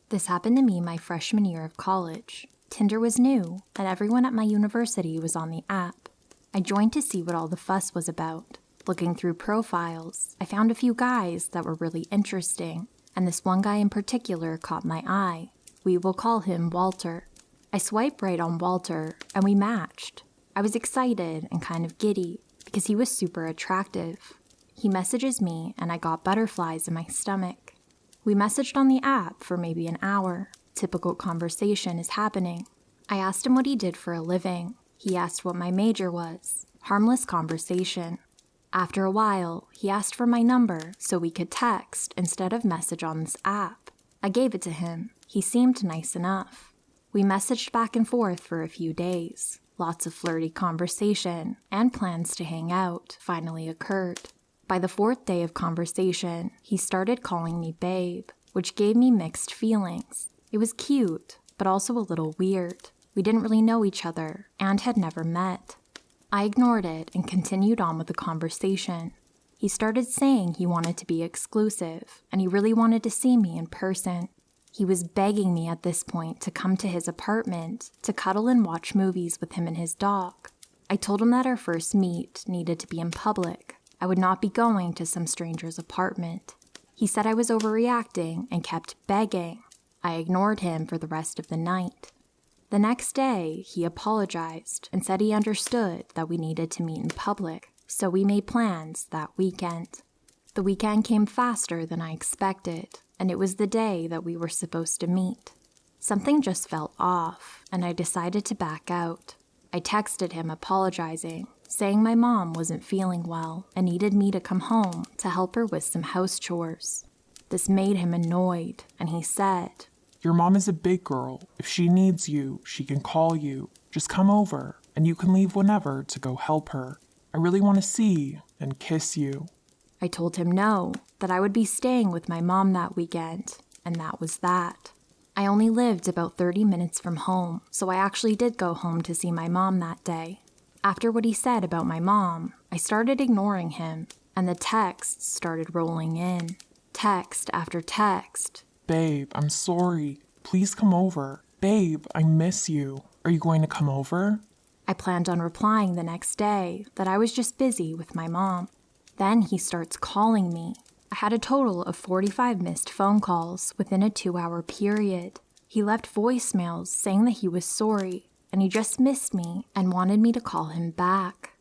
This happened to me my freshman year of college. Tinder was new, and everyone at my university was on the app. I joined to see what all the fuss was about. Looking through profiles, I found a few guys that were really interesting, and this one guy in particular caught my eye. We will call him Walter. I swiped right on Walter, and we matched. I was excited and kind of giddy, because he was super attractive. He messages me, and I got butterflies in my stomach. We messaged on the app for maybe an hour. Typical conversation is happening. I asked him what he did for a living. He asked what my major was. Harmless conversation. After a while, he asked for my number so we could text instead of message on this app. I gave it to him. He seemed nice enough. We messaged back and forth for a few days. Lots of flirty conversation and plans to hang out finally occurred. By the 4th day of conversation, he started calling me babe, which gave me mixed feelings. It was cute, but also a little weird. We didn't really know each other and had never met. I ignored it and continued on with the conversation. He started saying he wanted to be exclusive, and he really wanted to see me in person. He was begging me at this point to come to his apartment to cuddle and watch movies with him and his dog. I told him that our first meet needed to be in public. I would not be going to some stranger's apartment. He said I was overreacting and kept begging. I ignored him for the rest of the night. The next day, he apologized and said he understood that we needed to meet in public, so we made plans that weekend. The weekend came faster than I expected, and it was the day that we were supposed to meet. Something just felt off, and I decided to back out. I texted him apologizing, saying my mom wasn't feeling well and needed me to come home to help her with some house chores. This made him annoyed, and he said, "Your mom is a big girl. If she needs you, she can call you. Just come over, and you can leave whenever to go help her. I really want to see and kiss you." I told him no, that I would be staying with my mom that weekend, and that was that. I only lived about 30 minutes from home, so I actually did go home to see my mom that day. After what he said about my mom, I started ignoring him, and the texts started rolling in. Text after text. "Babe, I'm sorry. Please come over. Babe, I miss you. Are you going to come over?" I planned on replying the next day that I was just busy with my mom. Then he starts calling me. I had a total of 45 missed phone calls within a 2-hour period. He left voicemails saying that he was sorry, and he just missed me and wanted me to call him back.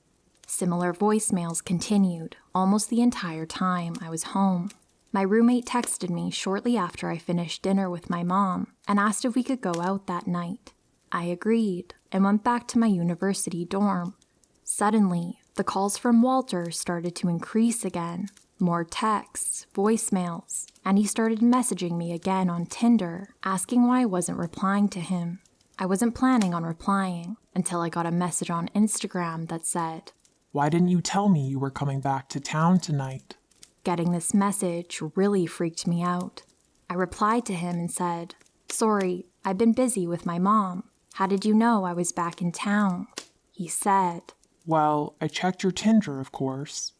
Similar voicemails continued almost the entire time I was home. My roommate texted me shortly after I finished dinner with my mom and asked if we could go out that night. I agreed and went back to my university dorm. Suddenly, the calls from Walter started to increase again. More texts, voicemails, and he started messaging me again on Tinder, asking why I wasn't replying to him. I wasn't planning on replying until I got a message on Instagram that said, "Why didn't you tell me you were coming back to town tonight?" Getting this message really freaked me out. I replied to him and said, "Sorry, I've been busy with my mom. How did you know I was back in town?" He said, "Well, I checked your Tinder, of course."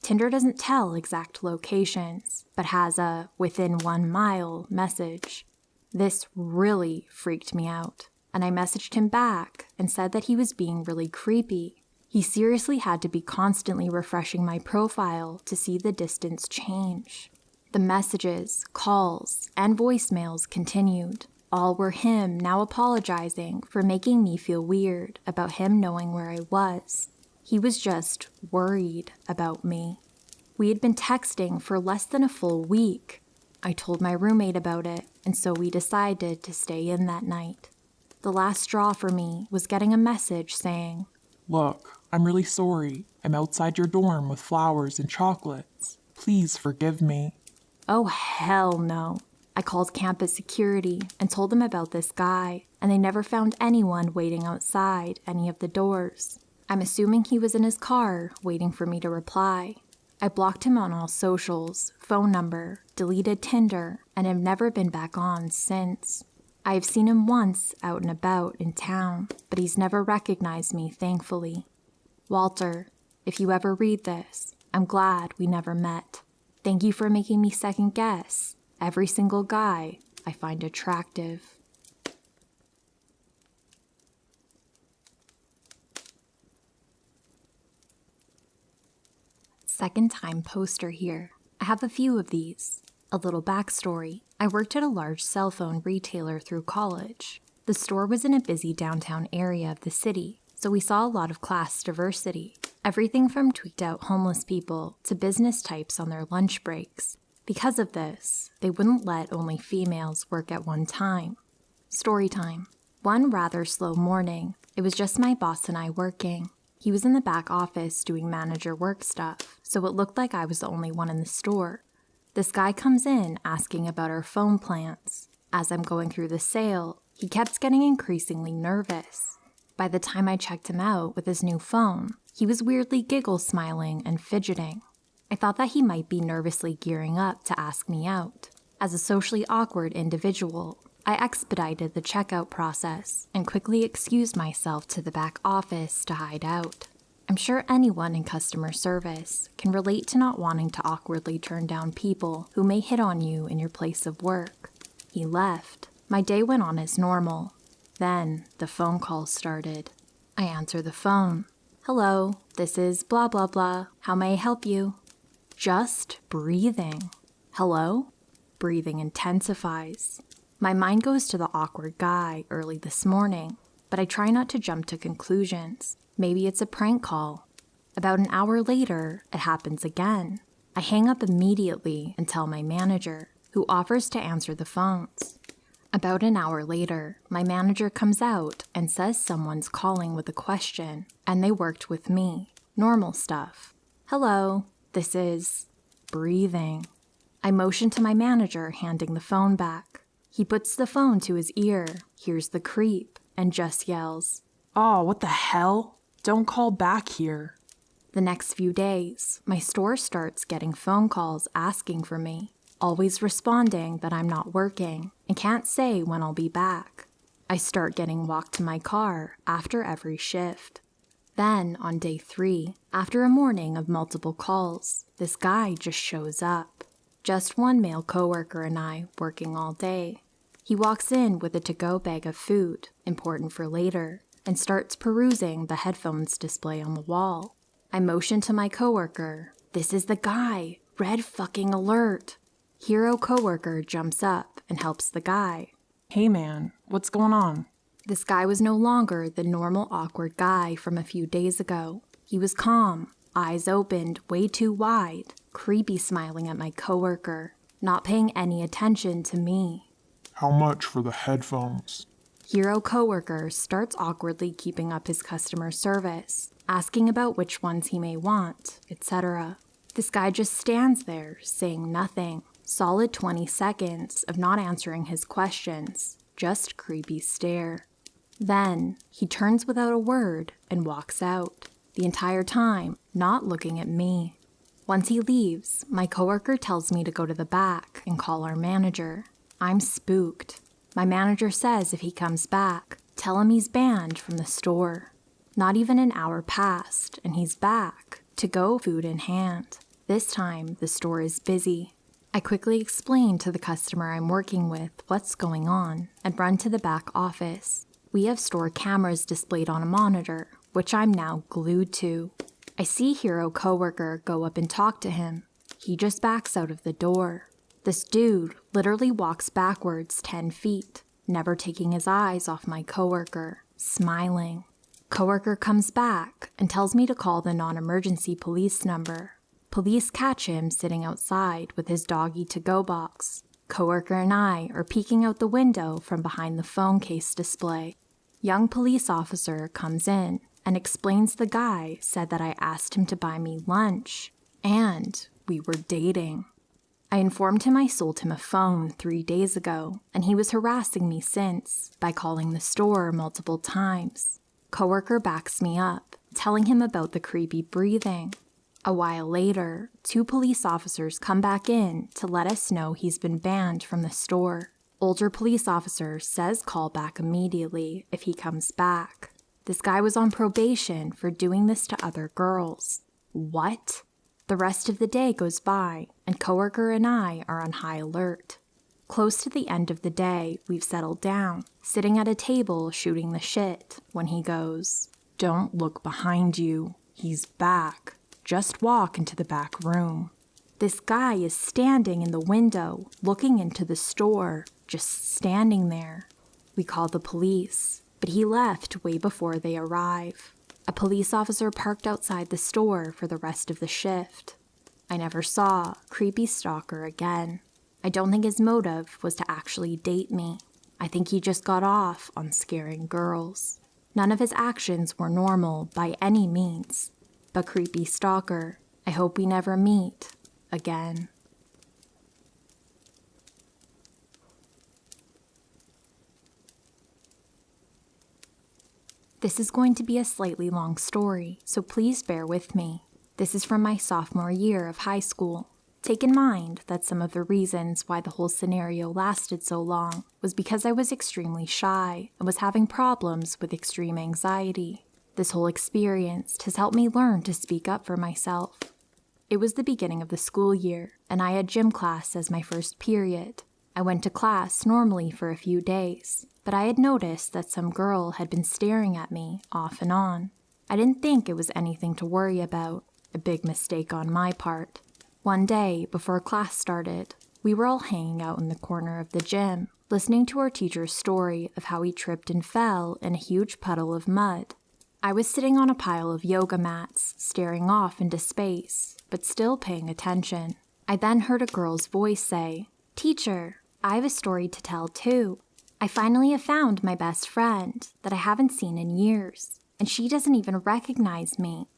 Tinder doesn't tell exact locations, but has a within 1 mile message. This really freaked me out, and I messaged him back and said that he was being really creepy. He seriously had to be constantly refreshing my profile to see the distance change. The messages, calls, and voicemails continued. All were him now apologizing for making me feel weird about him knowing where I was. He was just worried about me. We had been texting for less than a full week. I told my roommate about it, and so we decided to stay in that night. The last straw for me was getting a message saying, "Look, I'm really sorry. I'm outside your dorm with flowers and chocolates. Please forgive me." Oh, hell no. I called campus security and told them about this guy, and they never found anyone waiting outside any of the doors. I'm assuming he was in his car waiting for me to reply. I blocked him on all socials, phone number, deleted Tinder, and have never been back on since. I have seen him once out and about in town, but he's never recognized me, thankfully. Walter, if you ever read this, I'm glad we never met. Thank you for making me second guess every single guy I find attractive. Second time poster here. I have a few of these. A little backstory. I worked at a large cell phone retailer through college. The store was in a busy downtown area of the city, so we saw a lot of class diversity. Everything from tweaked out homeless people to business types on their lunch breaks. Because of this, they wouldn't let only females work at one time. Story time. One rather slow morning, it was just my boss and I working. He was in the back office doing manager work stuff, so it looked like I was the only one in the store. This guy comes in asking about our phone plans. As I'm going through the sale, he kept getting increasingly nervous. By the time I checked him out with his new phone, he was weirdly giggle smiling and fidgeting. I thought that he might be nervously gearing up to ask me out. As a socially awkward individual, I expedited the checkout process and quickly excused myself to the back office to hide out. I'm sure anyone in customer service can relate to not wanting to awkwardly turn down people who may hit on you in your place of work. He left. My day went on as normal. Then the phone call started. I answer the phone. Hello, this is blah blah blah. How may I help you? Just breathing. Hello? Breathing intensifies. My mind goes to the awkward guy early this morning, but I try not to jump to conclusions. Maybe it's a prank call. About an hour later, it happens again. I hang up immediately and tell my manager, who offers to answer the phones. About an hour later, my manager comes out and says someone's calling with a question, and they worked with me. Normal stuff. Hello, this is breathing. I motion to my manager, handing the phone back. He puts the phone to his ear, hears the creep, and just yells, "Oh, what the hell? Don't call back here." The next few days, my store starts getting phone calls asking for me, always responding that I'm not working and can't say when I'll be back. I start getting walked to my car after every shift. Then, on day 3, after a morning of multiple calls, this guy just shows up. Just one male coworker and I working all day. He walks in with a to-go bag of food, important for later, and starts perusing the headphones display on the wall. I motion to my coworker, "This is the guy, red fucking alert." Hero coworker jumps up and helps the guy. "Hey man, what's going on?" This guy was no longer the normal awkward guy from a few days ago. He was calm, eyes opened way too wide, creepy smiling at my coworker, not paying any attention to me. "How much for the headphones?" Hero coworker starts awkwardly keeping up his customer service, asking about which ones he may want, etc. This guy just stands there, saying nothing. Solid 20 seconds of not answering his questions, just creepy stare. Then, he turns without a word and walks out, the entire time not looking at me. Once he leaves, my coworker tells me to go to the back and call our manager. I'm spooked. My manager says if he comes back, tell him he's banned from the store. Not even an hour passed, and he's back, to-go food in hand. This time, the store is busy. I quickly explain to the customer I'm working with what's going on and run to the back office. We have store cameras displayed on a monitor, which I'm now glued to. I see hero coworker go up and talk to him. He just backs out of the door. This dude literally walks backwards 10 feet, never taking his eyes off my coworker, smiling. Coworker comes back and tells me to call the non-emergency police number. Police catch him sitting outside with his doggy to-go box. Coworker and I are peeking out the window from behind the phone case display. Young police officer comes in and explains the guy said that I asked him to buy me lunch, and we were dating. I informed him I sold him a phone 3 days ago, and he was harassing me since by calling the store multiple times. Coworker backs me up, telling him about the creepy breathing. A while later, 2 police officers come back in to let us know he's been banned from the store. Older police officer says call back immediately if he comes back. This guy was on probation for doing this to other girls. What? The rest of the day goes by, and coworker and I are on high alert. Close to the end of the day, we've settled down, sitting at a table shooting the shit, when he goes, "Don't look behind you. He's back. Just walk into the back room." This guy is standing in the window, looking into the store, just standing there. We call the police, but he left way before they arrive. A police officer parked outside the store for the rest of the shift. I never saw Creepy Stalker again. I don't think his motive was to actually date me. I think he just got off on scaring girls. None of his actions were normal by any means. But Creepy Stalker, I hope we never meet again. This is going to be a slightly long story, so please bear with me. This is from my sophomore year of high school. Take in mind that some of the reasons why the whole scenario lasted so long was because I was extremely shy and was having problems with extreme anxiety. This whole experience has helped me learn to speak up for myself. It was the beginning of the school year, and I had gym class as my first period. I went to class normally for a few days, but I had noticed that some girl had been staring at me off and on. I didn't think it was anything to worry about, a big mistake on my part. One day, before class started, we were all hanging out in the corner of the gym, listening to our teacher's story of how he tripped and fell in a huge puddle of mud. I was sitting on a pile of yoga mats, staring off into space, but still paying attention. I then heard a girl's voice say, "Teacher, I have a story to tell too. I finally have found my best friend that I haven't seen in years, and she doesn't even recognize me."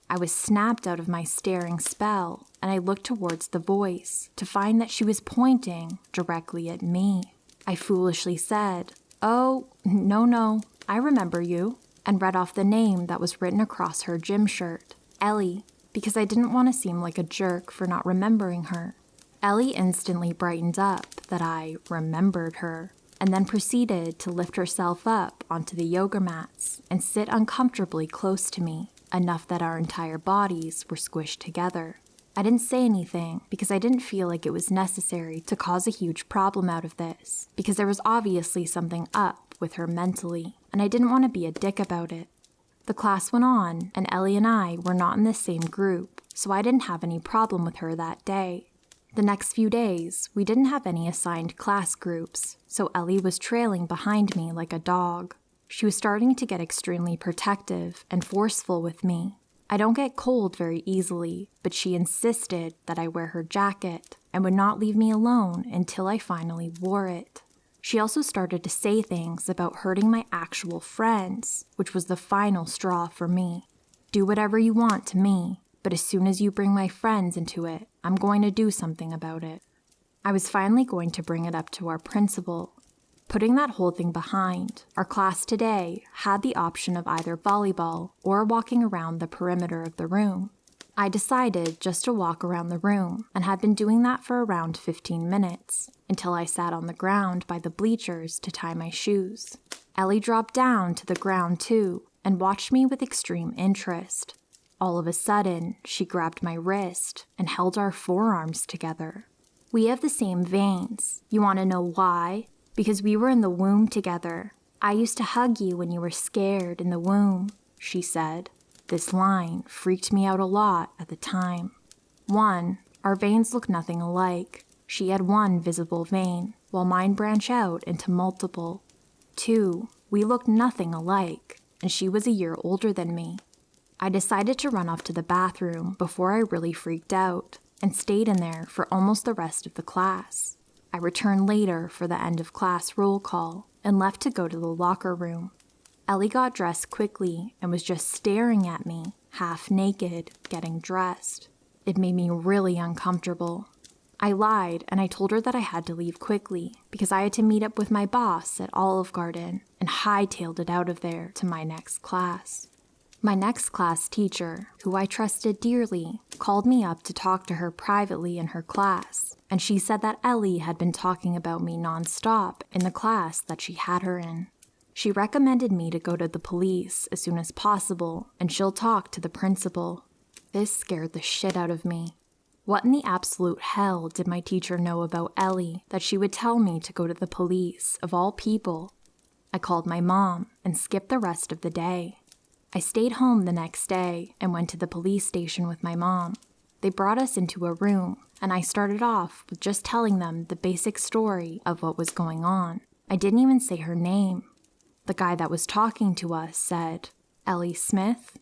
I was snapped out of my staring spell, and I looked towards the voice to find that she was pointing directly at me. I foolishly said, "Oh, no, I remember you," and read off the name that was written across her gym shirt, Ellie, because I didn't want to seem like a jerk for not remembering her. Ellie instantly brightened up that I remembered her, and then proceeded to lift herself up onto the yoga mats and sit uncomfortably close to me, enough that our entire bodies were squished together. I didn't say anything because I didn't feel like it was necessary to cause a huge problem out of this, because there was obviously something up with her mentally, and I didn't want to be a dick about it. The class went on, and Ellie and I were not in the same group, so I didn't have any problem with her that day. The next few days, we didn't have any assigned class groups, so Ellie was trailing behind me like a dog. She was starting to get extremely protective and forceful with me. I don't get cold very easily, but she insisted that I wear her jacket and would not leave me alone until I finally wore it. She also started to say things about hurting my actual friends, which was the final straw for me. "Do whatever you want to me, but as soon as you bring my friends into it, I'm going to do something about it." I was finally going to bring it up to our principal. Putting that whole thing behind, our class today had the option of either volleyball or walking around the perimeter of the room. I decided just to walk around the room and had been doing that for around 15 minutes until I sat on the ground by the bleachers to tie my shoes. Ellie dropped down to the ground too and watched me with extreme interest. All of a sudden, she grabbed my wrist and held our forearms together. "We have the same veins. You want to know why? Because we were in the womb together. I used to hug you when you were scared in the womb," she said. This line freaked me out a lot at the time. 1, our veins look nothing alike. She had one visible vein, while mine branch out into multiple. 2, we looked nothing alike, and she was a year older than me. I decided to run off to the bathroom before I really freaked out, and stayed in there for almost the rest of the class. I returned later for the end of class roll call and left to go to the locker room. Ellie got dressed quickly and was just staring at me, half naked, getting dressed. It made me really uncomfortable. I lied and I told her that I had to leave quickly because I had to meet up with my boss at Olive Garden and hightailed it out of there to my next class. My next class teacher, who I trusted dearly, called me up to talk to her privately in her class, and she said that Ellie had been talking about me nonstop in the class that she had her in. She recommended me to go to the police as soon as possible, and she'll talk to the principal. This scared the shit out of me. What in the absolute hell did my teacher know about Ellie that she would tell me to go to the police, of all people? I called my mom and skipped the rest of the day. I stayed home the next day and went to the police station with my mom. They brought us into a room, and I started off with just telling them the basic story of what was going on. I didn't even say her name. The guy that was talking to us said, "Ellie Smith?"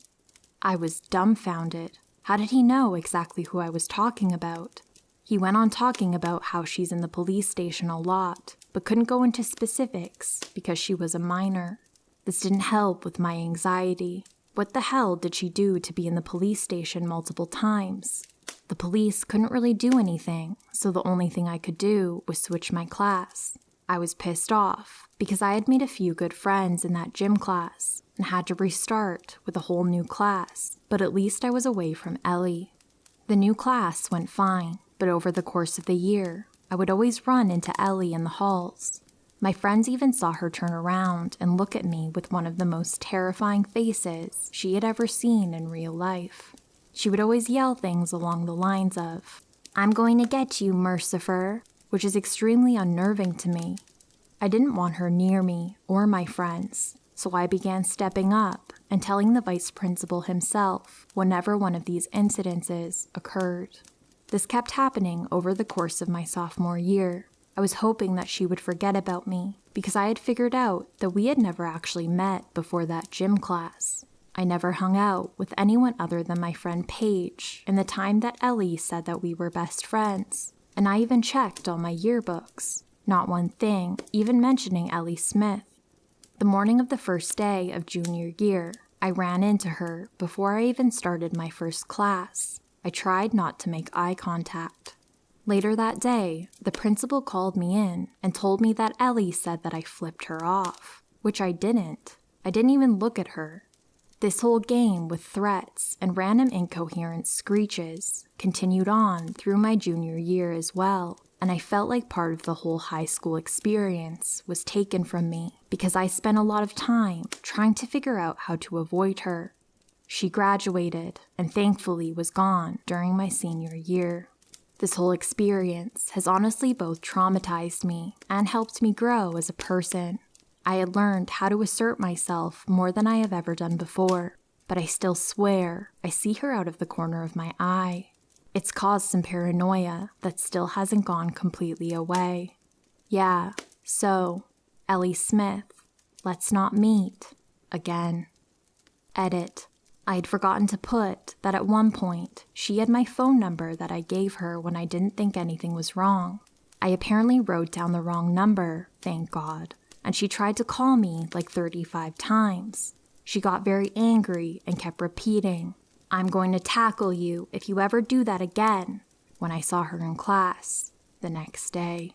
I was dumbfounded. How did he know exactly who I was talking about? He went on talking about how she's in the police station a lot, but couldn't go into specifics because she was a minor. This didn't help with my anxiety. What the hell did she do to be in the police station multiple times? The police couldn't really do anything, so the only thing I could do was switch my class. I was pissed off because I had made a few good friends in that gym class and had to restart with a whole new class, but at least I was away from Ellie. The new class went fine, but over the course of the year, I would always run into Ellie in the halls. My friends even saw her turn around and look at me with one of the most terrifying faces she had ever seen in real life. She would always yell things along the lines of, "I'm going to get you, Mercepher," which is extremely unnerving to me. I didn't want her near me or my friends, so I began stepping up and telling the vice principal himself whenever one of these incidences occurred. This kept happening over the course of my sophomore year. I was hoping that she would forget about me because I had figured out that we had never actually met before that gym class. I never hung out with anyone other than my friend Paige in the time that Ellie said that we were best friends, and I even checked all my yearbooks. Not one thing even mentioning Ellie Smith. The morning of the first day of junior year, I ran into her before I even started my first class. I tried not to make eye contact. Later that day, the principal called me in and told me that Ellie said that I flipped her off, which I didn't. I didn't even look at her. This whole game with threats and random incoherent screeches continued on through my junior year as well, and I felt like part of the whole high school experience was taken from me because I spent a lot of time trying to figure out how to avoid her. She graduated and thankfully was gone during my senior year. This whole experience has honestly both traumatized me and helped me grow as a person. I had learned how to assert myself more than I have ever done before, but I still swear I see her out of the corner of my eye. It's caused some paranoia that still hasn't gone completely away. Yeah, so, Ellie Smith, let's not meet again. Edit. I had forgotten to put that at one point, she had my phone number that I gave her when I didn't think anything was wrong. I apparently wrote down the wrong number, thank God, and she tried to call me like 35 times. She got very angry and kept repeating, "I'm going to tackle you if you ever do that again," when I saw her in class the next day.